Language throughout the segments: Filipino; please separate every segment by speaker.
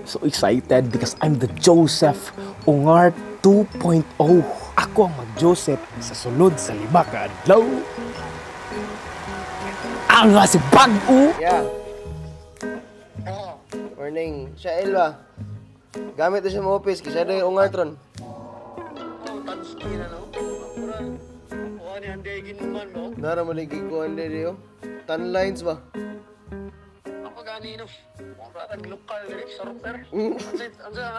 Speaker 1: So excited because I'm the Joseph Ungart 2.0. Ako ang mag-Joseph sa sulod sa 5 ka adlaw. Ang nga si Bag-o!
Speaker 2: Yeah. Morning. Siya Elwa. Gamit na siya mo office. Kasi siya yung Ungart ron.
Speaker 3: Tanski na no? Kuha ni Handegin naman mo.
Speaker 2: Nara maligi ko ande diyo. Tan lines ba?
Speaker 3: Ako ganino. Parang lokal rin sa router. Ano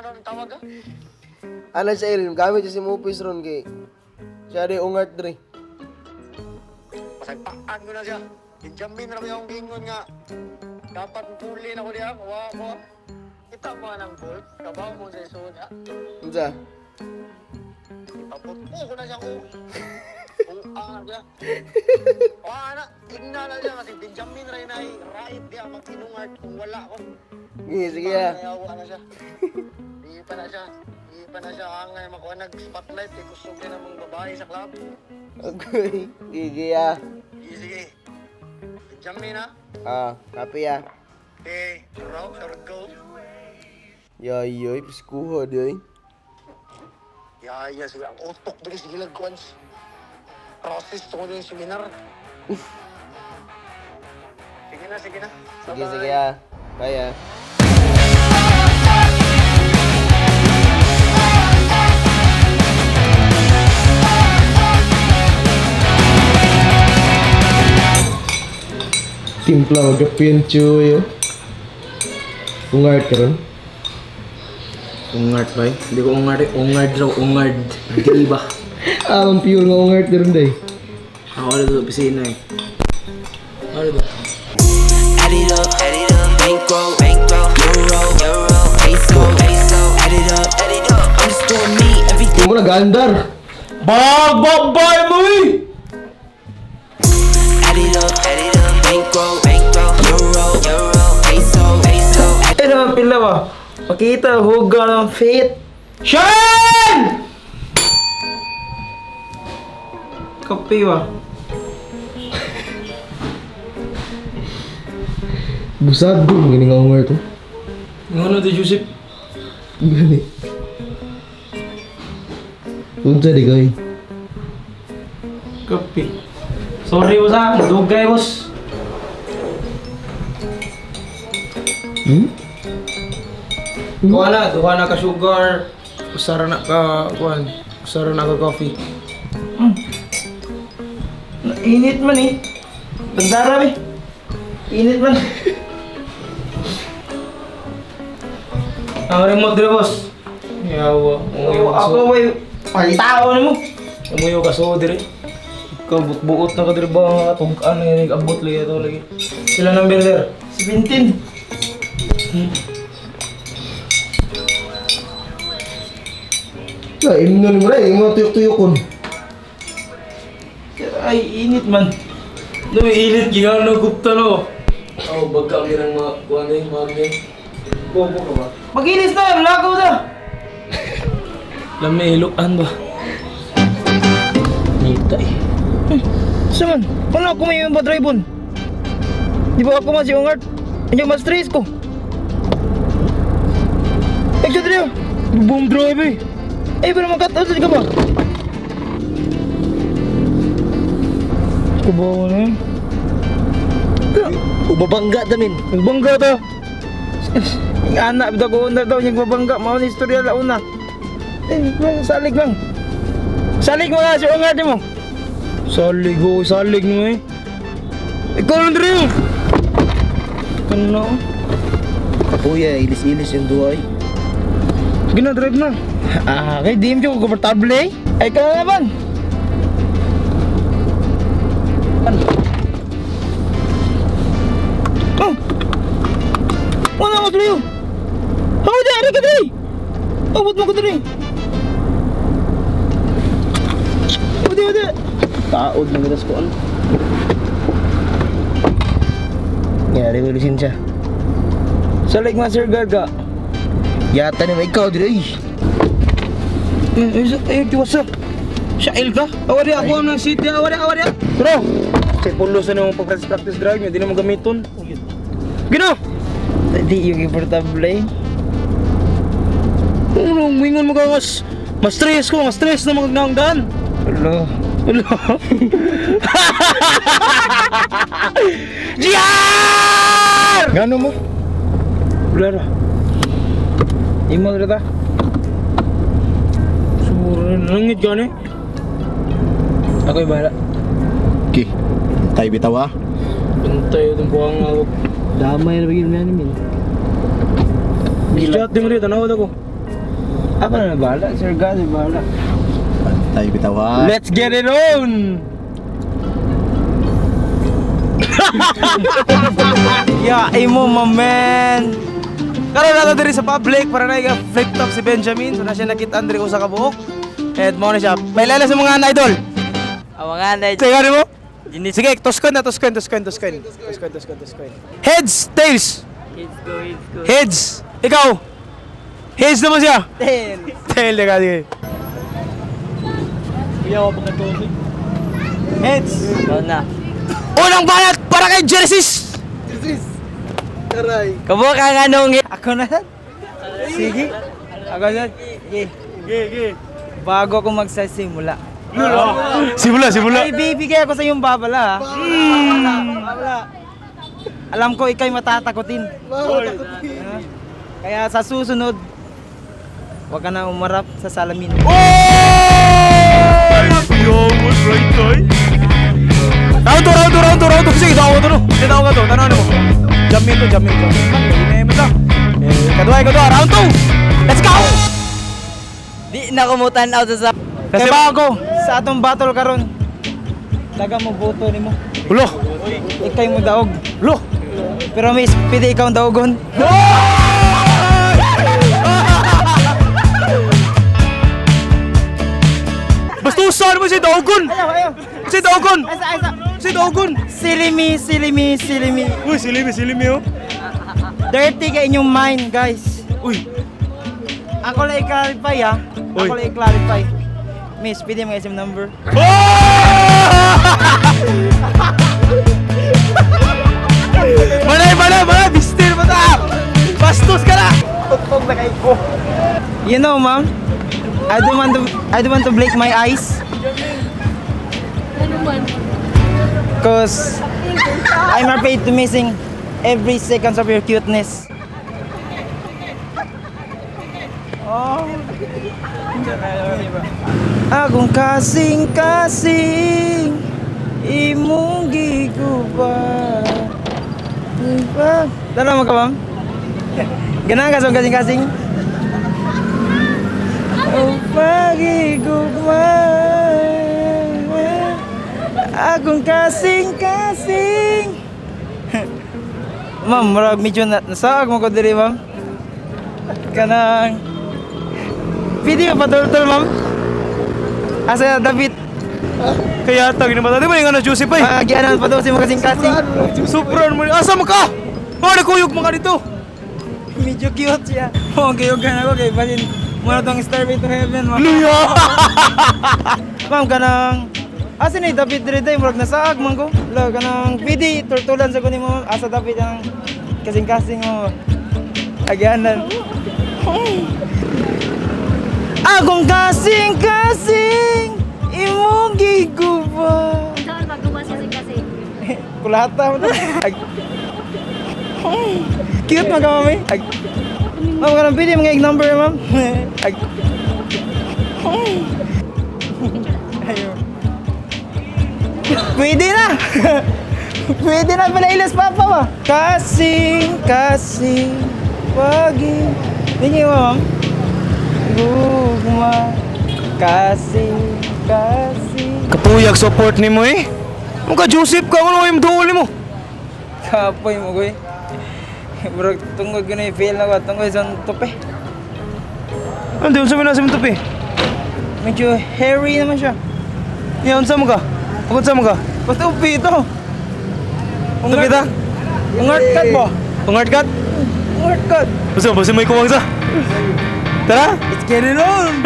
Speaker 3: ang tawag ka?
Speaker 2: Ano siya El? Gamit siya si mo office ron kay siya yung Ungart dre.
Speaker 3: Pasagpaan ko na siya. Injamin na yung gingon nga. Dapat pulin ako diya. Kawa. Kita mo ng gold. Kabaw mo sa isun ha.
Speaker 2: Unsa?
Speaker 3: Tapos ko na siya ko. Diya. Anak, tignan na siya kasi Benjamin rin ay right diya mag-inungart kung wala ko.
Speaker 2: Sige ya.
Speaker 3: Nayawa na siya. Di pa na siya angay makuha nag-spotlight. Kusog na ng babae sa club.
Speaker 2: Okay. Sige ya.
Speaker 3: Sige. Benjamin ha.
Speaker 2: Happy ya.
Speaker 3: Raw, go.
Speaker 2: Yoy, piskuho diyo.
Speaker 3: Sige. Ang utok dito sige lagkwans. Process to yung seminar. Sige na.
Speaker 2: Sige ya. Kaya. Timpla magapin cuy. Ungart ka ron?
Speaker 1: Ungart ba? Hindi ko ungart raw. Ungard. Hindi ba?
Speaker 2: Ang pure nga ungart ron day.
Speaker 1: Ako na doon pisina eh. Ano doon?
Speaker 4: Add it up, bankroll, euro, peso, add it up, I'm just doing me, everything.
Speaker 2: Yung mo nag-andar.
Speaker 1: Bagbay mo eh!
Speaker 4: Add it up, bankroll, euro, peso,
Speaker 1: Eh naman pila ba? Pakita, huga ng fit. Shan! Kape ba?
Speaker 2: Busado gini nga ungart to.
Speaker 1: Ano to, Joseph?
Speaker 2: Gani. Unsa di kay?
Speaker 1: Kape. Sorry boss ha, dugay boss. Duha na ka sugar. Usara na ka coffee. Init man eh. Tandara eh. Init man. Ang remote dire boss. Yawa. Ako may palitao na mo. Umuyo ka so dire. Ikaw buot na ka dire ba tungkan na yung abot lagi ito lagi. Sila number there? 17.
Speaker 2: Inom mo na, imo tuyok-tuyokon.
Speaker 1: Ay, init man. No, init gigano gupta no. Oh, bagka mirang mga kuan din, mga ganyan. Bobo ka ba? Mag-inis na, lakaw na. Lamay ilukan ba? Nita eh. Saan man? Paano ako may yung pa-drive-on? Di ba ako mas yung art? Andiyan mas stress ko. Extra niyo. Boom drive eh. Eh, pero magkataon ka ba? Kubawa na yun.
Speaker 2: Ubabangga damin.
Speaker 1: Nagbangga to. Yung anak, bita ko under daw, yung babangga. Maon istorya launa. Eh, salig lang. Salig mo nga, siya nga mo. Salig ho, salig mo eh. Ikaw lang rin. Ano?
Speaker 2: Kuya, ilis-ilis yung duay.
Speaker 1: Sige na, drive na. Kay di mo komportable eh. Ay, ikaw na naman. Oh! Wala ako tuloy. Ako dyan, ari ka dyan. Abot mo ko dyan. Wala. Taod na mitas ko ano. Yari ko lisensya. Salig Master Guard ka. Yata naman ikaw dyan. What's up? Shail ka? Awari ako ng city, awari. Bro! Kay pulos na yung practice drive niya, di na mo gamiton. Gino! Hindi yung importante. Unong wingon mo ka mas stress ko, mas stress na magnaangdan. Hello. Hello. Jiar!
Speaker 2: Gano mo?
Speaker 1: Wala ra. Imo ra ta. Sumura nangit gani. Ako'y bahala.
Speaker 2: Okay. Tayo bitaw ah.
Speaker 1: Bantay itong buwang awak.
Speaker 2: Damay na bigyan na namin.
Speaker 1: Chat din mo rin, tanawad ako. Ako na bahala, Sir God, bahala.
Speaker 2: Tayo bitaw ah.
Speaker 1: Let's get it on! Yeah, imo my man. Karon nato diri sa public para na flip top si Benjamin. So na siya nakita Andre usa ka buok. And mo na siya. Bailala sa mga idol.
Speaker 5: Mga anay.
Speaker 1: Sige mo. Sige, toskon. Heads, tails.
Speaker 5: Let's go.
Speaker 1: Heads. Ikaw. Heads naman siya. Tail ka sige. Heads.
Speaker 5: Ikaw na.
Speaker 1: Unang banat para kay Genesis.
Speaker 2: Taray.
Speaker 5: Kabo ka nga nung
Speaker 1: Ako na. Sige. Ako na. Sige. Bago ako magsasimula. Simula. Ay, bibigay ako sa iyong babala. Babala. Alam ko ikay matatakotin. Kaya sa susunod, huwag ka na umarap sa salamin. Round 2. Sige, tawa to no. Tawa ka to. Tanong mo. Jamin to. Hindi mo to. Kadua. Round 2. Let's go!
Speaker 5: Di na kumutan out sa
Speaker 1: Kasi bago sa atong battle karon. Daga mo boto nimo. Ulo. Ikay mo daog. Ulo. Pero miss, pwede ikaw ang daogon. Bastusan mo si daogon. Ayaw. Si daogon. Si daogon. Silimi.
Speaker 2: Uy, silimi oh.
Speaker 1: Dirty ka inyong mind, guys. Uy. Ako lang i-clarify ha. Ako lang i-clarify. Miss, pwede mga SM number. Malay, bistir mo ta! Bastos ka na! Tutog na kayo ko. You know, ma'am, I don't want to blink my eyes. Cause I'm afraid to missing every seconds of your cuteness. Oh. Akong kasing-kasing imong giguba. Dala mo ka, ma'am? Ganang ka sa kasing-kasing? Oh, pagigugma. Akong kasing-kasing. Ma'am, medyo nasaag mo ko diri, ma'am. Kanang video patultol, ma'am. Asa David. Kaya tag ni mata, di ba yung ano juicy pa eh? Gianan pa daw si mga kasing-kasing. Supran mo. Asa mo ka? Mga nakuyog mo ka dito. Medyo cute siya. Oo, kayugan ako kay Balin. Muna tong Starway to Heaven, ma'am. Luya! Ma'am, kanang asa ni David diri day murag nasaag man ko. La kanang pwede turtulan sa kunin mo. Asa David ang kasing-kasing mo. Agianan. Akong kasing-kasing imong giguba.
Speaker 6: Saan magawa sa kasi?
Speaker 1: Kulata mo to. Cute mga mami. Ma'am, kanang pwede mga number, ma'am. Ayun. Pwede na. Pwede na pala ilas papa ba? Kasing pagi. Tingin mo, ma'am. Gugma. Kasing. Kapuyag support ni mo eh. Mukha Joseph ka, ano yung duuli mo? Kapoy mo ko eh. Bro, tungod ko na i-fail na ko. Tungod sa tupi. Ano yung sabi na sa tupi? Medyo hairy naman siya. Yan, unsa mo ka? Unsa mo ka? Basta upi ito. Tupi ito? Ang hard cut ba? Ang hard cut? Ang hard cut. Basta may kuwang sa. Tara, let's get it on!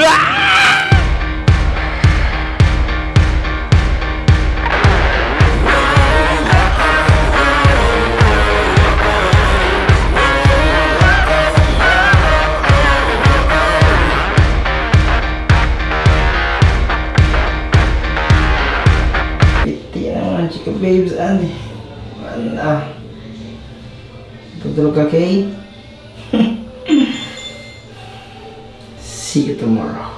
Speaker 1: babes, ani. Tutulog ka, Kay? See you tomorrow.